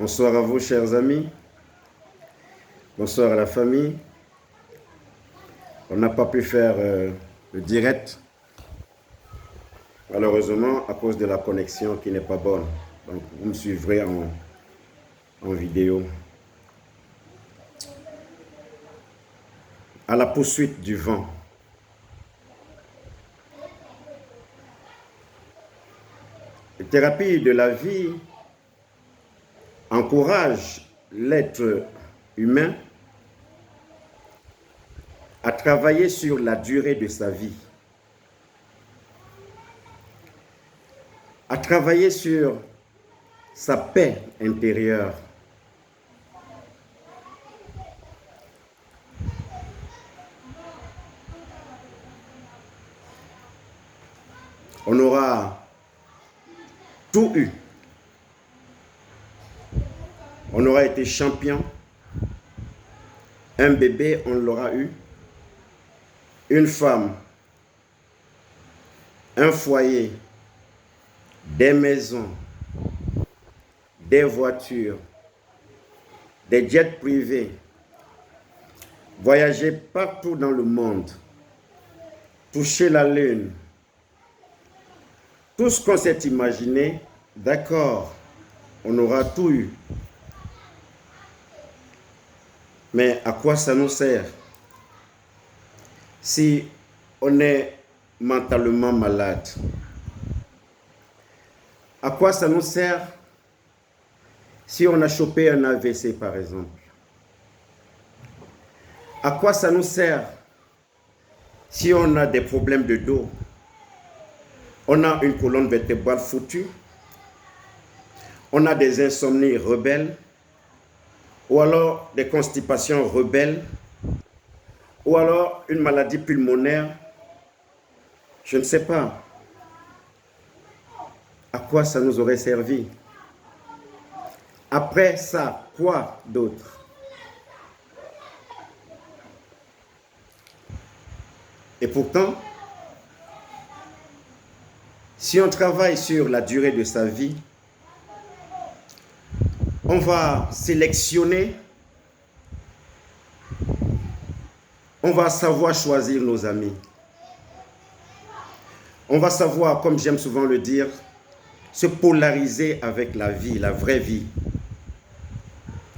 Bonsoir à vous, chers amis. Bonsoir à la famille. On n'a pas pu faire le direct, malheureusement, à cause de la connexion qui n'est pas bonne. Donc, vous me suivrez en vidéo. À la poursuite du vent. La thérapie de la vie encourage l'être humain à travailler sur la durée de sa vie, à travailler sur sa paix intérieure. On aura tout eu. On aura été champion. Un bébé, on l'aura eu. Une femme, un foyer, des maisons, des voitures, des jets privés, voyager partout dans le monde, toucher la lune. Tout ce qu'on s'est imaginé, d'accord, on aura tout eu. Mais à quoi ça nous sert si on est mentalement malade? À quoi ça nous sert si on a chopé un AVC, par exemple? À quoi ça nous sert si on a des problèmes de dos? On a une colonne vertébrale foutue? On a des insomnies rebelles? Ou alors des constipations rebelles? Ou alors une maladie pulmonaire? Je ne sais pas. À quoi ça nous aurait servi? Après ça, quoi d'autre? Et pourtant, si on travaille sur la durée de sa vie, on va sélectionner, on va savoir choisir nos amis. On va savoir, comme j'aime souvent le dire, se polariser avec la vie, la vraie vie.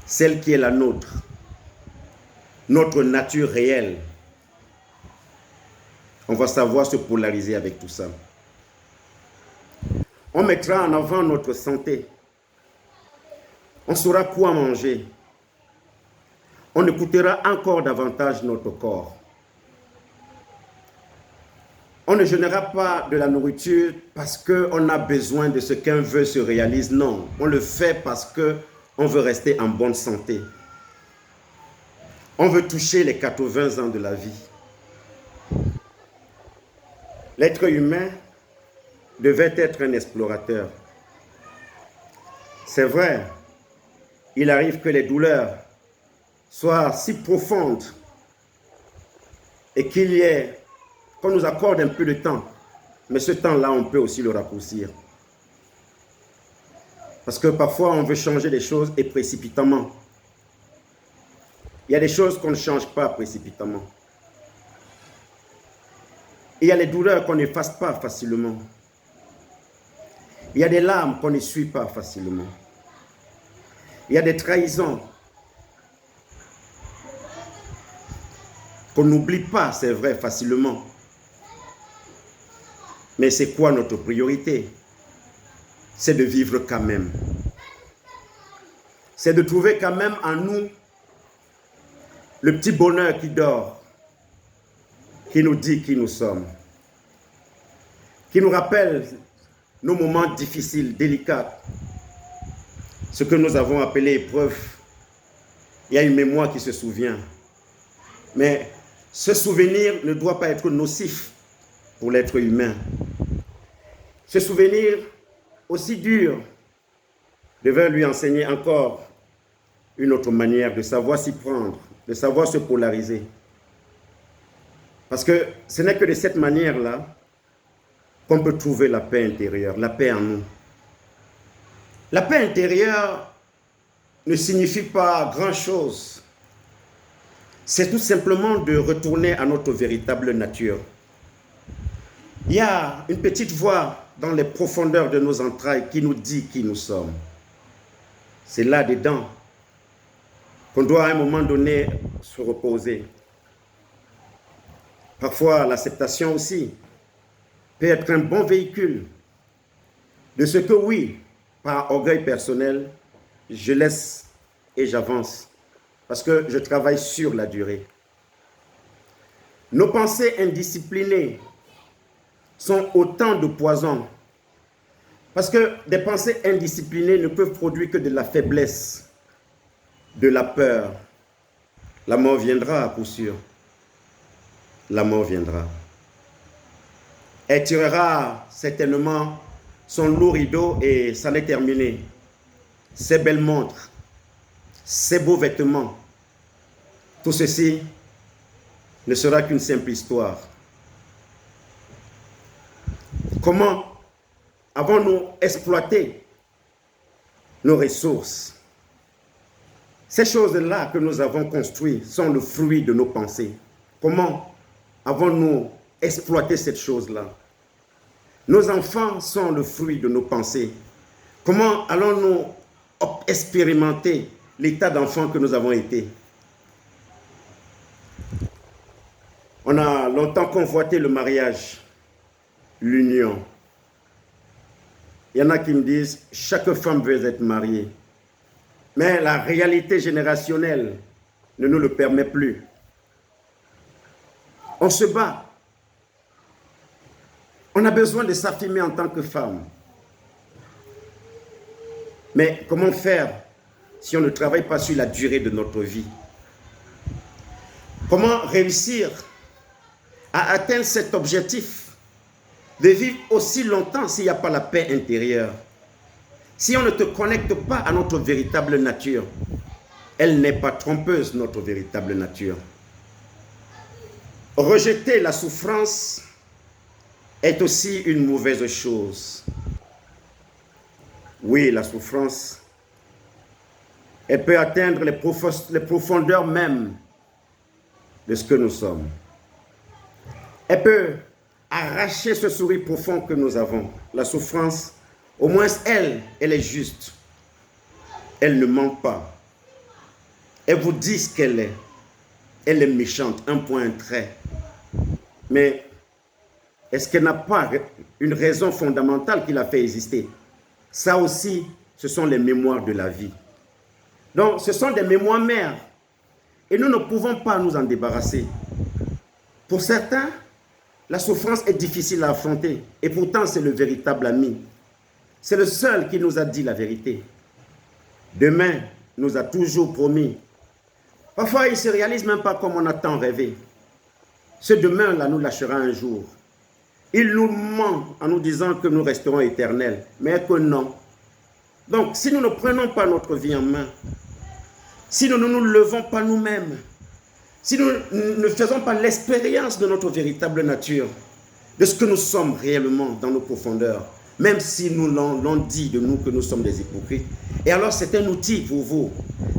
Celle qui est la nôtre. Notre nature réelle. On va savoir se polariser avec tout ça. On mettra en avant notre santé. On saura quoi manger. On écoutera encore davantage notre corps. On ne jeûnera pas de la nourriture parce qu'on a besoin de ce qu'un vœu se réalise. Non, on le fait parce qu'on veut rester en bonne santé. On veut toucher les 80 ans de la vie. L'être humain devait être un explorateur. C'est vrai, il arrive que les douleurs soient si profondes et qu'on nous accorde un peu de temps. Mais ce temps-là, on peut aussi le raccourcir. Parce que parfois, on veut changer les choses et précipitamment. Il y a des choses qu'on ne change pas précipitamment. Il y a les douleurs qu'on n'efface pas facilement. Il y a des larmes qu'on n'essuie pas facilement. Il y a des trahisons qu'on n'oublie pas, c'est vrai, facilement. Mais c'est quoi notre priorité? C'est de vivre quand même. C'est de trouver quand même en nous le petit bonheur qui dort, qui nous dit qui nous sommes, qui nous rappelle nos moments difficiles, délicats, ce que nous avons appelé épreuve. Il y a une mémoire qui se souvient. Mais ce souvenir ne doit pas être nocif pour l'être humain. Ce souvenir, aussi dur, devait lui enseigner encore une autre manière de savoir s'y prendre, de savoir se polariser. Parce que ce n'est que de cette manière-là qu'on peut trouver la paix intérieure, la paix en nous. La paix intérieure ne signifie pas grand-chose. C'est tout simplement de retourner à notre véritable nature. Il y a une petite voix dans les profondeurs de nos entrailles qui nous dit qui nous sommes. C'est là-dedans qu'on doit à un moment donné se reposer. Parfois, l'acceptation aussi peut être un bon véhicule de ce que oui, par orgueil personnel, je laisse et j'avance parce que je travaille sur la durée. Nos pensées indisciplinées sont autant de poisons parce que des pensées indisciplinées ne peuvent produire que de la faiblesse, de la peur. La mort viendra à coup sûr. La mort viendra. Elle tirera certainement son lourd rideau et ça n'est terminé. Ses belles montres, ses beaux vêtements, tout ceci ne sera qu'une simple histoire. Comment avons-nous exploité nos ressources? Ces choses-là que nous avons construites sont le fruit de nos pensées. Comment avons-nous exploité cette chose-là? Nos enfants sont le fruit de nos pensées. Comment allons-nous expérimenter l'état d'enfant que nous avons été? On a longtemps convoité le mariage, l'union. Il y en a qui me disent, chaque femme veut être mariée. Mais la réalité générationnelle ne nous le permet plus. On se bat. On a besoin de s'affirmer en tant que femme. Mais comment faire si on ne travaille pas sur la durée de notre vie? Comment réussir à atteindre cet objectif de vivre aussi longtemps s'il n'y a pas la paix intérieure? Si on ne te connecte pas à notre véritable nature, elle n'est pas trompeuse, notre véritable nature. Rejeter la souffrance est aussi une mauvaise chose. Oui, la souffrance, elle peut atteindre les profondeurs même de ce que nous sommes. Elle peut arracher ce sourire profond que nous avons. La souffrance, au moins elle est juste. Elle ne ment pas. Elle vous dit ce qu'elle est. Elle est méchante, un point, un trait. Mais est-ce qu'elle n'a pas une raison fondamentale qui l'a fait exister? Ça aussi, ce sont les mémoires de la vie. Donc, ce sont des mémoires mères. Et nous ne pouvons pas nous en débarrasser. Pour certains, la souffrance est difficile à affronter. Et pourtant, c'est le véritable ami. C'est le seul qui nous a dit la vérité. Demain nous a toujours promis. Parfois, il ne se réalise même pas comme on a tant rêvé. Ce demain-là nous lâchera un jour. Il nous ment en nous disant que nous resterons éternels, mais que non. Donc, si nous ne prenons pas notre vie en main, si nous ne nous levons pas nous-mêmes, si nous ne faisons pas l'expérience de notre véritable nature, de ce que nous sommes réellement dans nos profondeurs, même si nous l'on dit de nous que nous sommes des hypocrites, et alors c'est un outil pour vous.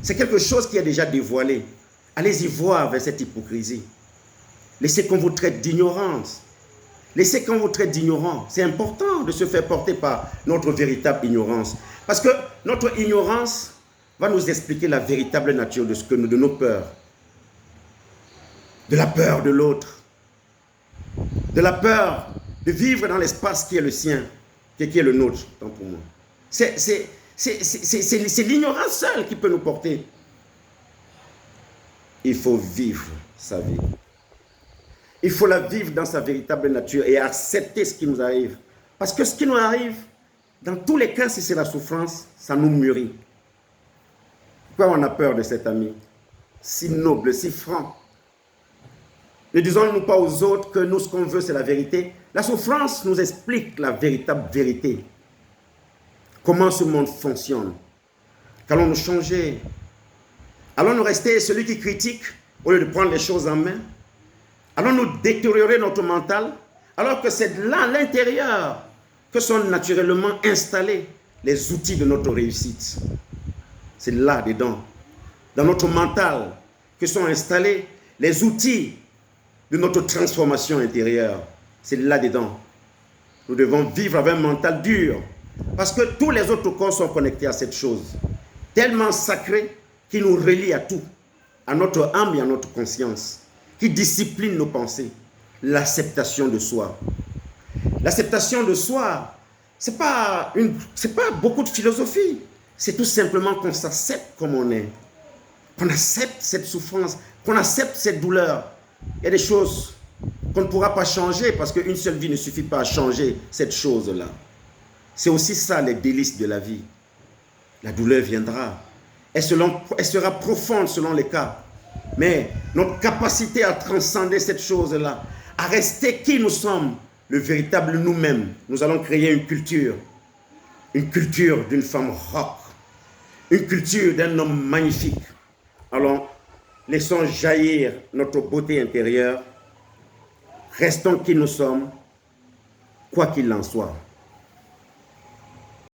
C'est quelque chose qui est déjà dévoilé. Allez-y voir vers cette hypocrisie. Laissez qu'on vous traite d'ignorance. Laissez qu'on vous traite d'ignorant. C'est important de se faire porter par notre véritable ignorance. Parce que notre ignorance va nous expliquer la véritable nature de, de nos peurs. De la peur de l'autre. De la peur de vivre dans l'espace qui est le sien, qui est le nôtre, tant pour moi. C'est l'ignorance seule qui peut nous porter. Il faut vivre sa vie. Il faut la vivre dans sa véritable nature et accepter ce qui nous arrive. Parce que ce qui nous arrive, dans tous les cas, si c'est la souffrance, ça nous mûrit. Pourquoi on a peur de cet ami? Si noble, si franc. Ne disons-nous pas aux autres que nous, ce qu'on veut, c'est la vérité. La souffrance nous explique la véritable vérité. Comment ce monde fonctionne. Qu'allons-nous changer? Allons-nous rester celui qui critique au lieu de prendre les choses en main? Allons-nous détériorer notre mental alors que c'est là, à l'intérieur, que sont naturellement installés les outils de notre réussite? C'est là-dedans, dans notre mental, que sont installés les outils de notre transformation intérieure. C'est là-dedans. Nous devons vivre avec un mental dur, parce que tous les autres corps sont connectés à cette chose, tellement sacrée, qui nous relie à tout, à notre âme et à notre conscience, qui discipline nos pensées. L'acceptation de soi. L'acceptation de soi, ce n'est pas beaucoup de philosophie. C'est tout simplement qu'on s'accepte comme on est. Qu'on accepte cette souffrance, qu'on accepte cette douleur. Il y a des choses qu'on ne pourra pas changer parce qu'une seule vie ne suffit pas à changer cette chose-là. C'est aussi ça les délices de la vie. La douleur viendra. Elle sera profonde selon les cas. Mais notre capacité à transcender cette chose-là, à rester qui nous sommes, le véritable nous-mêmes, nous allons créer une culture d'une femme rock, une culture d'un homme magnifique. Alors, laissons jaillir notre beauté intérieure, restons qui nous sommes, quoi qu'il en soit.